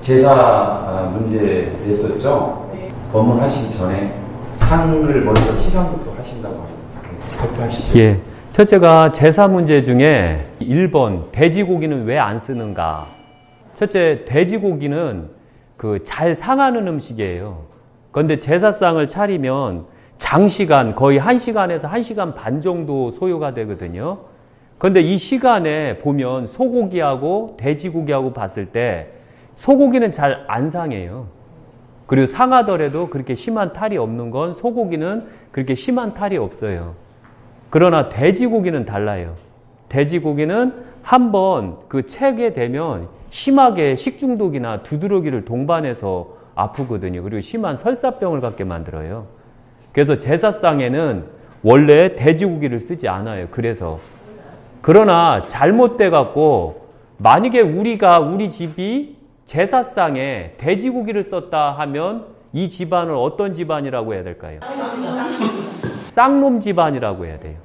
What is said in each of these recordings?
제사 문제 됐었죠? 네. 법문하시기 전에 상을 먼저 시상부터 하신다고 합니다. 발표하시죠. 예. 첫째가 제사 문제 중에 1번 돼지고기는 왜 안 쓰는가? 첫째, 돼지고기는 그 잘 상하는 음식이에요. 그런데 제사상을 차리면 장시간, 거의 1시간에서 1시간 반 정도 소요가 되거든요. 그런데 이 시간에 보면 소고기하고 돼지고기하고 봤을 때 소고기는 잘 안 상해요. 그리고 상하더라도 그렇게 심한 탈이 없는 건 소고기는 그렇게 심한 탈이 없어요. 그러나 돼지고기는 달라요. 돼지고기는 한번 그 체게 되면 심하게 식중독이나 두드러기를 동반해서 아프거든요. 그리고 심한 설사병을 갖게 만들어요. 그래서 제사상에는 원래 돼지고기를 쓰지 않아요. 그래서. 그러나 잘못돼 갖고 만약에 우리 집이 제사상에 돼지고기를 썼다 하면 이 집안을 어떤 집안이라고 해야 될까요? 쌍놈 집안이라고 해야 돼요.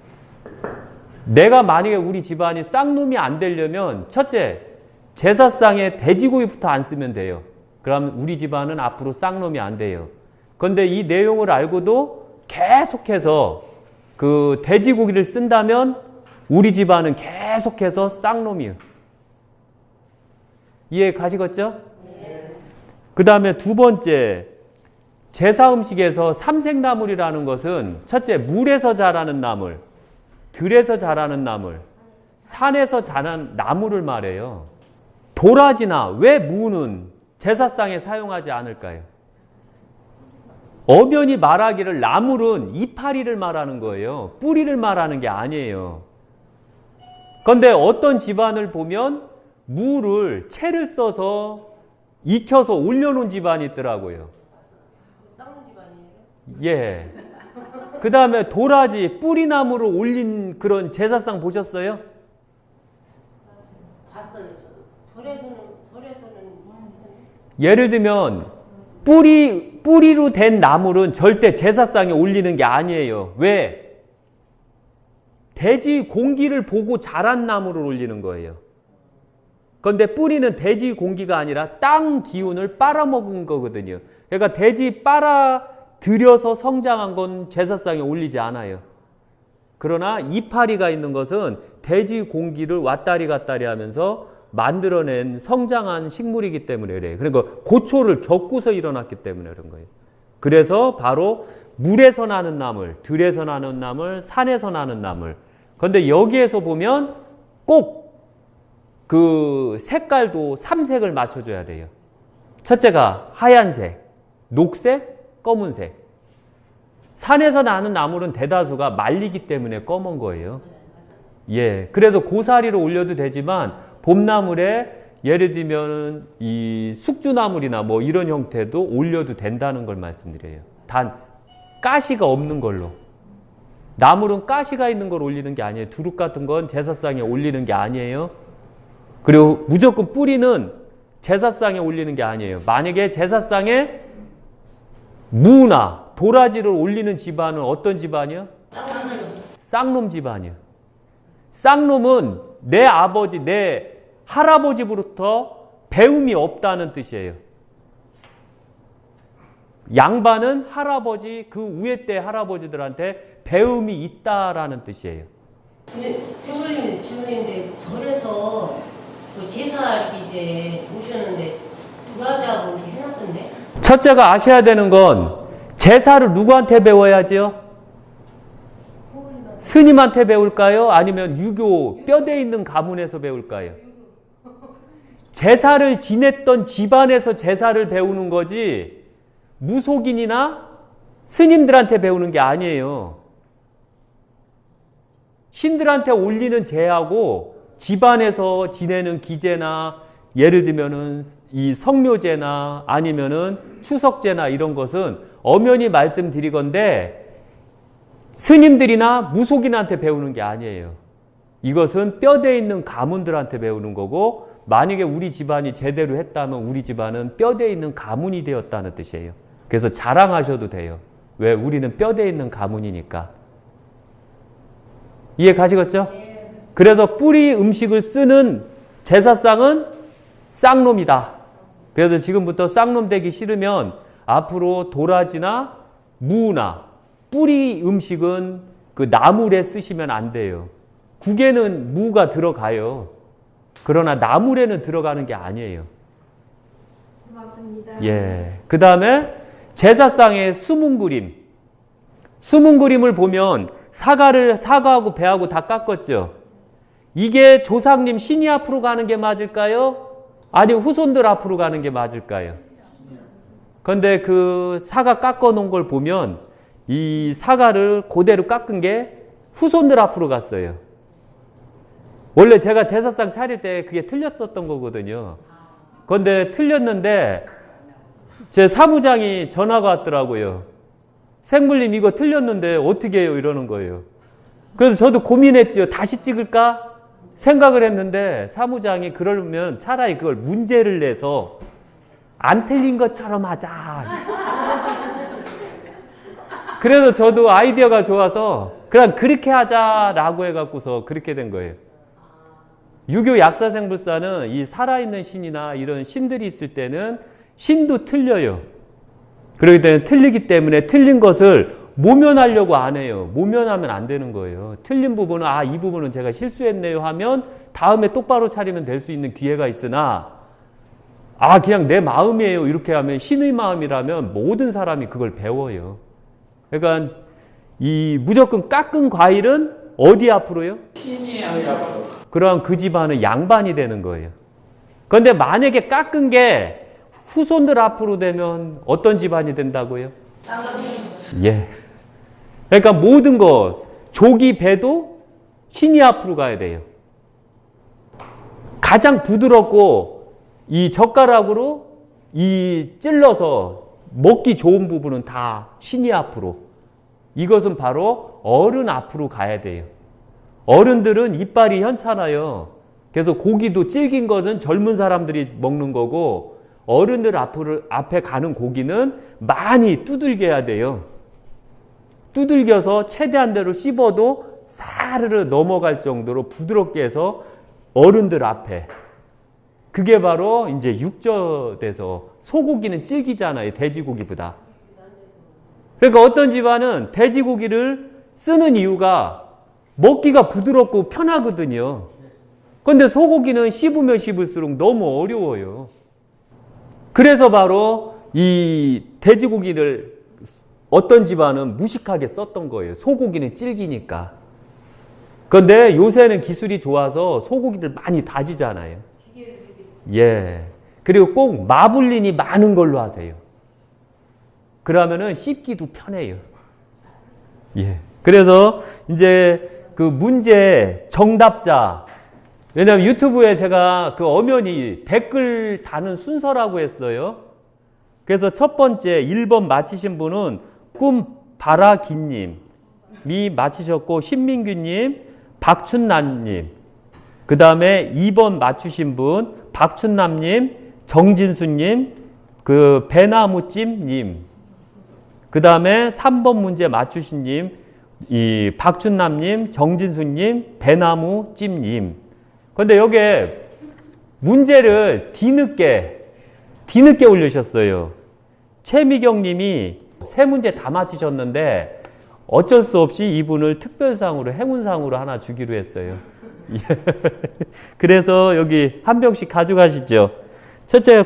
내가 만약에 우리 집안이 쌍놈이 안 되려면 첫째, 제사상에 돼지고기부터 안 쓰면 돼요. 그럼 우리 집안은 앞으로 쌍놈이 안 돼요. 그런데 이 내용을 알고도 계속해서 그 돼지고기를 쓴다면 우리 집안은 계속해서 쌍놈이에요. 이해 가시겠죠? 네. 그 다음에 두 번째, 제사 음식에서 삼색나물이라는 것은 첫째, 물에서 자라는 나물, 들에서 자라는 나물, 산에서 자란 나물을 말해요. 도라지나 왜 무는 제사상에 사용하지 않을까요? 엄연히 말하기를 나물은 이파리를 말하는 거예요. 뿌리를 말하는 게 아니에요. 그런데 어떤 집안을 보면 무를 채를 써서 익혀서 올려놓은 집안이 있더라고요. 쌍놈 집안이에요? 예. 그 다음에 도라지, 뿌리나무를 올린 그런 제사상 보셨어요? 봤어요. 절에서는 예를 들면 뿌리로 된 나물은 절대 제사상에 올리는 게 아니에요. 왜? 돼지 공기를 보고 자란 나무를 올리는 거예요. 그런데 뿌리는 돼지 공기가 아니라 땅 기운을 빨아먹은 거거든요. 그러니까 돼지 빨아들여서 성장한 건 제사상에 올리지 않아요. 그러나 이파리가 있는 것은 돼지 공기를 왔다리 갔다리 하면서 만들어낸 성장한 식물이기 때문에 그래요. 그러니까 고초를 겪고서 일어났기 때문에 그런 거예요. 그래서 바로 물에서 나는 나물, 들에서 나는 나물, 산에서 나는 나물. 그런데 여기에서 보면 꼭 그 색깔도 삼색을 맞춰줘야 돼요. 첫째가 하얀색, 녹색, 검은색. 산에서 나는 나물은 대다수가 말리기 때문에 검은 거예요. 예, 그래서 고사리로 올려도 되지만 봄나물에 예를 들면 이 숙주나물이나 뭐 이런 형태도 올려도 된다는 걸 말씀드려요. 단 가시가 없는 걸로. 나물은 가시가 있는 걸 올리는 게 아니에요. 두릅 같은 건 제사상에 올리는 게 아니에요. 그리고 무조건 뿌리는 제사상에 올리는 게 아니에요. 만약에 제사상에 무나 도라지를 올리는 집안은 어떤 집안이요? 쌍놈 집안이요. 쌍놈은 내 아버지, 내 할아버지부터 배움이 없다는 뜻이에요. 양반은 할아버지, 그 위에 때 할아버지들한테 배움이 있다라는 뜻이에요. 근데 세월님이 질문인데 절에서 그 제사할 때 이제 오셨는데 도라지하고 이렇게 해놨던데? 첫째가 아셔야 되는 건 제사를 누구한테 배워야지요? 스님한테 배울까요? 아니면 유교 뼈대 있는 가문에서 배울까요? 제사를 지냈던 집안에서 제사를 배우는 거지 무속인이나 스님들한테 배우는 게 아니에요. 신들한테 올리는 제하고 집안에서 지내는 기제나 예를 들면은 이 성묘제나 아니면은 추석제나 이런 것은 엄연히 말씀드리건대 스님들이나 무속인한테 배우는 게 아니에요. 이것은 뼈대 있는 가문들한테 배우는 거고 만약에 우리 집안이 제대로 했다면 우리 집안은 뼈대 있는 가문이 되었다는 뜻이에요. 그래서 자랑하셔도 돼요. 왜? 우리는 뼈대 있는 가문이니까. 이해 가시겠죠? 그래서 뿌리 음식을 쓰는 제사상은 쌍놈이다. 그래서 지금부터 쌍놈 되기 싫으면 앞으로 도라지나 무나 뿌리 음식은 그 나물에 쓰시면 안 돼요. 국에는 무가 들어가요. 그러나 나물에는 들어가는 게 아니에요. 고맙습니다. 예. 그 다음에 제사상의 수문 그림. 수문 그림을 보면 사과하고 배하고 다 깎았죠. 이게 조상님 신이 앞으로 가는 게 맞을까요? 아니면 후손들 앞으로 가는 게 맞을까요? 그런데 그 사과 깎아 놓은 걸 보면 이 사과를 그대로 깎은 게 후손들 앞으로 갔어요. 원래 제가 제사상 차릴 때 그게 틀렸었던 거거든요. 그런데 틀렸는데 제 사무장이 전화가 왔더라고요. 생물님 이거 틀렸는데 어떻게 해요? 이러는 거예요. 그래서 저도 고민했죠. 다시 찍을까? 생각을 했는데 사무장이 그러면 차라리 그걸 문제를 내서 안 틀린 것처럼 하자. 그래서 저도 아이디어가 좋아서 그냥 그렇게 하자라고 해갖고서 그렇게 된 거예요. 유교 약사생불사는 이 살아있는 신이나 이런 신들이 있을 때는 신도 틀려요. 그렇기 때문에 틀리기 때문에 틀린 것을 모면하려고 안 해요. 모면하면 안 되는 거예요. 틀린 부분은 이 부분은 제가 실수했네요 하면 다음에 똑바로 차리면 될 수 있는 기회가 있으나 그냥 내 마음이에요 이렇게 하면 신의 마음이라면 모든 사람이 그걸 배워요. 그러니까 이 무조건 깎은 과일은 어디 앞으로요? 신이 앞으로. 그럼 그 집안은 양반이 되는 거예요. 그런데 만약에 깎은 게 후손들 앞으로 되면 어떤 집안이 된다고요? 예. 그러니까 모든 것, 조기 배도 신이 앞으로 가야 돼요. 가장 부드럽고 이 젓가락으로 이 찔러서 먹기 좋은 부분은 다 신이 앞으로. 이것은 바로 어른 앞으로 가야 돼요. 어른들은 이빨이 현찮아요. 그래서 고기도 질긴 것은 젊은 사람들이 먹는 거고 어른들 앞에 가는 고기는 많이 두들겨야 돼요. 두들겨서 최대한대로 씹어도 사르르 넘어갈 정도로 부드럽게 해서 어른들 앞에. 그게 바로 이제 육젓에서 소고기는 질기잖아요. 돼지고기보다. 그러니까 어떤 집안은 돼지고기를 쓰는 이유가 먹기가 부드럽고 편하거든요. 그런데 소고기는 씹으면 씹을수록 너무 어려워요. 그래서 바로 이 돼지고기를 어떤 집안은 무식하게 썼던 거예요. 소고기는 질기니까. 그런데 요새는 기술이 좋아서 소고기를 많이 다지잖아요. 예. 그리고 꼭 마블린이 많은 걸로 하세요. 그러면은 씹기도 편해요. 예. 그래서 이제 그 문제 정답자. 왜냐하면 유튜브에 제가 그 엄연히 댓글 다는 순서라고 했어요. 그래서 첫 번째 1번 맞히신 분은 꿈바라기님이 맞히셨고 신민규님, 박춘남님. 그 다음에 2번 맞추신 분 박춘남님, 정진수님, 그 배나무찜님. 그 다음에 3번 문제 맞추신 님, 이 박춘남님, 정진수님, 배나무찜님. 근데 여기에 문제를 뒤늦게 올리셨어요. 최미경 님이 3문제 다 맞히셨는데 어쩔 수 없이 이분을 특별상으로, 행운상으로 하나 주기로 했어요. 그래서 여기 한 병씩 가져가시죠. 첫째,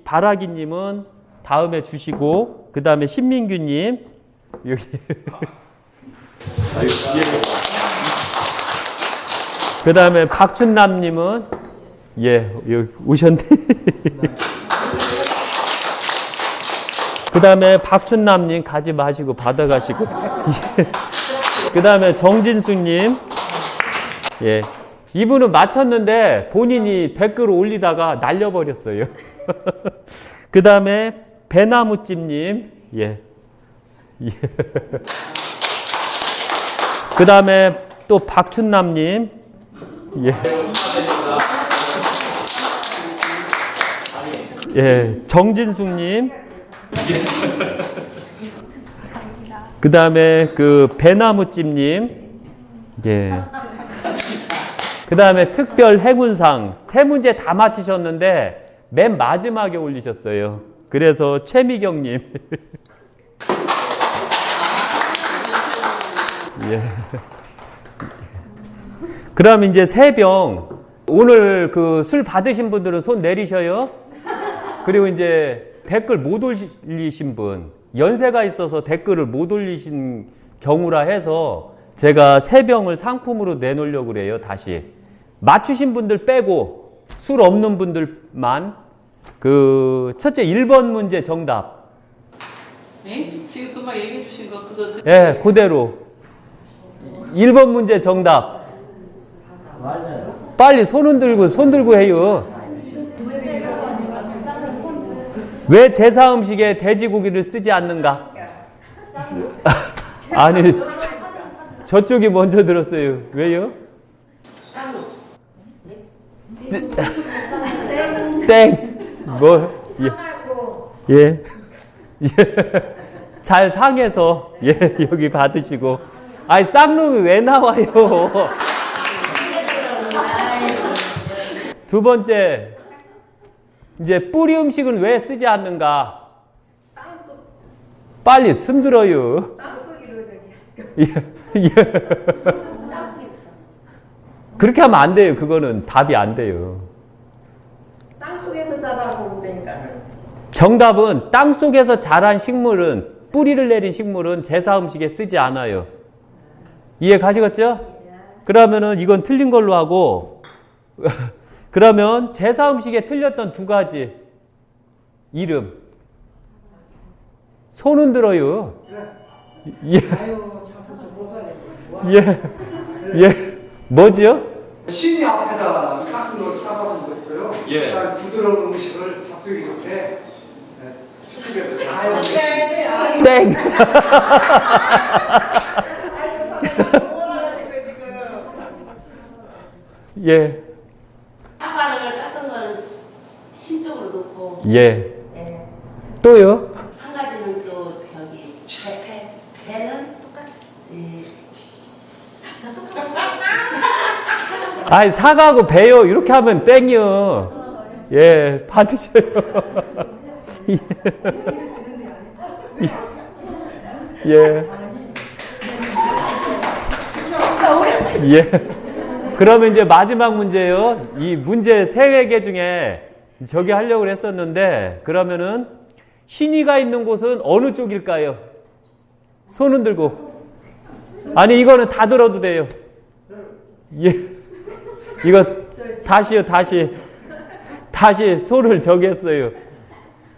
바라기님은 다음에 주시고, 그 다음에 신민규님, 여기. 그 다음에 박춘남님은, 여기 오셨네. 그 다음에 박춘남님 가지 마시고 받아가시고. 그 다음에 정진수님. 이분은 맞췄는데 본인이 댓글을 올리다가 날려버렸어요. 그 다음에 배나무찜님. 그 다음에 또 박춘남님. 정진숙님. 그 다음에 그 배나무찜님. 그 다음에 특별 행운상 3문제 다 맞히셨는데 맨 마지막에 올리셨어요. 그래서 최미경님. 예. 그럼 이제 세 병. 오늘 그 술 받으신 분들은 손 내리셔요. 그리고 이제 댓글 못 올리신 분, 연세가 있어서 댓글을 못 올리신 경우라 해서 제가 세 병을 상품으로 내놓으려고 그래요. 다시 맞추신 분들 빼고 술 없는 분들만. 그 첫째 1번 문제 정답. 네? 지금 금방 얘기해 주신 거 그거 예, 그대로 1번 문제 정답. 빨리 손 들고 해요. 왜 제사 음식에 돼지고기를 쓰지 않는가? 아니, 저쪽이 먼저 들었어요. 왜요? 땡. 뭐? 예. 예. 예. 잘 상해서 예, 여기 받으시고. 아니, 쌍놈이 왜 나와요? 두 번째, 이제 뿌리 음식은 왜 쓰지 않는가? 빨리 숨들어요. 예, 예. 그렇게 하면 안 돼요. 그거는 답이 안 돼요. 땅속에서 자라고 그러니까. 정답은 땅속에서 자란 식물은, 뿌리를 내린 식물은 제사 음식에 쓰지 않아요. 이해 가시겠죠? 그러면은 이건 틀린 걸로 하고, 그러면 제사 음식에 틀렸던 두 가지 이름. 손 흔들어요. 예. 예. 예. 뭐지요? 신이 앞에다 깎은 걸 싸가는 것도요. 예. 그러니까 부드러운 음식을 잡수기 좋게 수습해서 잘 땡. 예. 사과를 깎은 거는 신적으로 놓고 예. 예. 또요? 한 가지는 또 저기 배는 똑같이 예. 아니, 사과하고 배요. 이렇게 하면 땡이요. 예, 받으셔요. 예. 예. 예. 그러면 이제 마지막 문제예요. 이 문제 3개 중에 저기 하려고 했었는데, 그러면은 신이가 있는 곳은 어느 쪽일까요? 손 흔들고. 아니, 이거는 다 들어도 돼요. 예. 이거 다시요, 다시 손을 저기 했어요.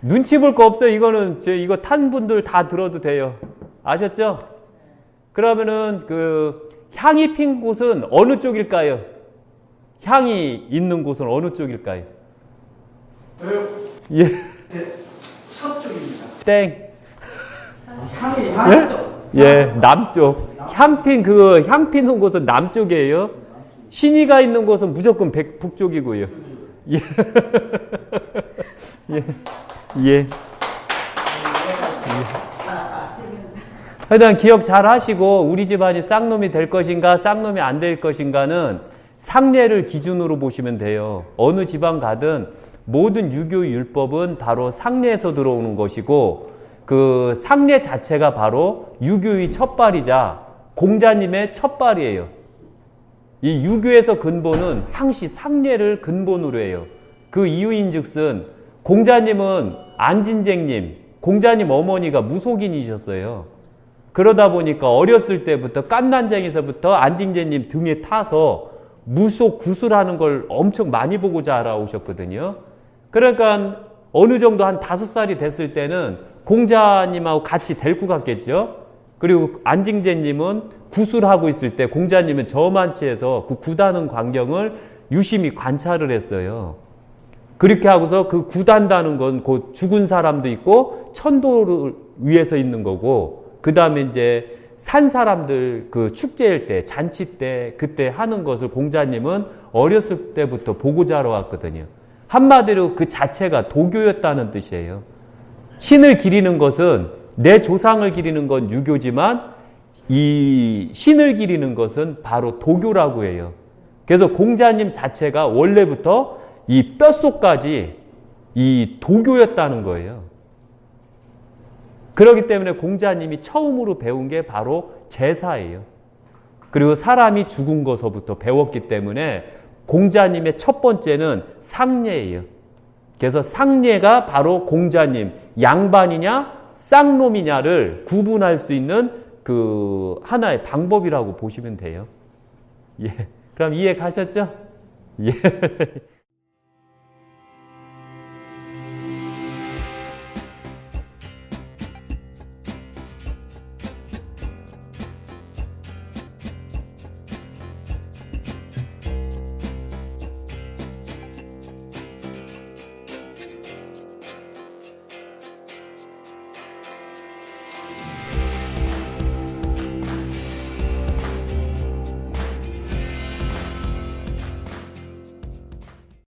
눈치 볼 거 없어요. 이거는 이거 탄 분들 다 들어도 돼요. 아셨죠? 그러면은 그 향이 핀 곳은 어느 쪽일까요? 향이 있는 곳은 어느 쪽일까요? 예. 서쪽입니다. 땡. 예? 예, 남쪽. 향 피는 곳은 남쪽이에요. 신이가 있는 곳은 무조건 북쪽이고요. 예. 예. 예. 일단 기억 잘 하시고, 우리 집안이 쌍놈이 될 것인가 쌍놈이 안 될 것인가는 상례를 기준으로 보시면 돼요. 어느 집안 가든 모든 유교 율법은 바로 상례에서 들어오는 것이고, 그 상례 자체가 바로 유교의 첫발이자 공자님의 첫발이에요. 이 유교에서 근본은 항시 상례를 근본으로 해요. 그 이유인즉슨 공자님은 안진쟁님, 공자님 어머니가 무속인이셨어요. 그러다 보니까 어렸을 때부터 깐난쟁이서부터 안진쟁님 등에 타서 무속 구술하는 걸 엄청 많이 보고 자라오셨거든요. 그러니까 어느 정도 한 5살이 됐을 때는 공자님하고 같이 데리고 갔겠죠. 그리고 안진쟁님은 구술하고 있을 때 공자님은 저만치에서 그 굿하는 광경을 유심히 관찰을 했어요. 그렇게 하고서 그 굿한다는 건 곧 죽은 사람도 있고 천도를 위해서 있는 거고, 그 다음에 이제 산 사람들 그 축제일 때, 잔치 때 그때 하는 것을 공자님은 어렸을 때부터 보고 자라왔거든요. 한마디로 그 자체가 도교였다는 뜻이에요. 신을 기리는 것은, 내 조상을 기리는 건 유교지만 이 신을 기리는 것은 바로 도교라고 해요. 그래서 공자님 자체가 원래부터 이 뼛속까지 이 도교였다는 거예요. 그렇기 때문에 공자님이 처음으로 배운 게 바로 제사예요. 그리고 사람이 죽은 것서부터 배웠기 때문에 공자님의 첫 번째는 상례예요. 그래서 상례가 바로 공자님, 양반이냐 쌍놈이냐를 구분할 수 있는 그 하나의 방법이라고 보시면 돼요. 예. 그럼 이해 가셨죠? 예.